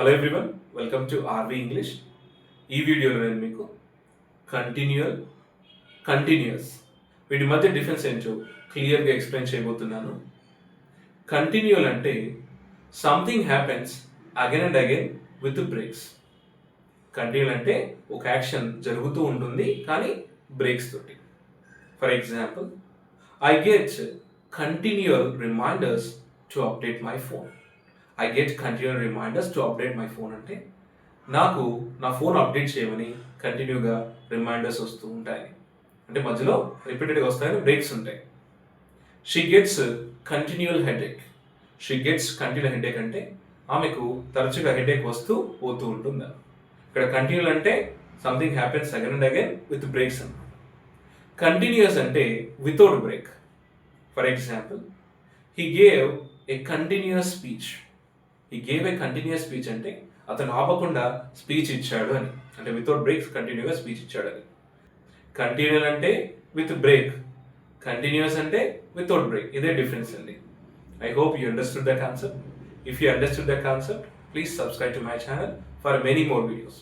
Hello everyone, welcome to RV English. ఈ వీడియోలో నేను మీకు కంటిన్యూస్ వీటి మధ్య డిఫరెన్స్ ఏంటో క్లియర్గా ఎక్స్ప్లెయిన్ చేయబోతున్నాను. కంటిన్యూల్ అంటే something happens again and again with breaks. Continual అంటే ఒక యాక్షన్ జరుగుతూ ఉంటుంది కానీ బ్రేక్స్ తోటి. For example, I get continual reminders to update my phone. I get continual reminders to update my phone అంటే నాకు నా ఫోన్ అప్డేట్ చేయమని కంటిన్యూగా రిమైండర్స్ వస్తూ ఉంటాయి. అంటే మధ్యలో రిపీటెడ్గా వస్తాయని బ్రేక్స్ ఉంటాయి. She gets continual headache. She gets continual headache అంటే ఆమెకు తరచుగా హెడేక్ వస్తూ పోతూ ఉంటుంది. ఇక్కడ కంటిన్యూల్ అంటే something happens again and again with breaks అన్నమాట. కంటిన్యూస్ అంటే without break. For example, he gave a continuous speech. He gave a continuous speech అంటే అతను ఆపకుండా స్పీచ్ ఇచ్చాడు అని, అంటే వితౌట్ బ్రేక్స్ కంటిన్యూగా స్పీచ్ ఇచ్చాడు అని. కంటిన్యూల్ అంటే విత్ బ్రేక్, కంటిన్యూస్ అంటే వితౌట్ బ్రేక్. ఇదే డిఫరెన్స్ అండి. I hope you understood the concept. If you understood the concept, please subscribe to my channel for many more videos.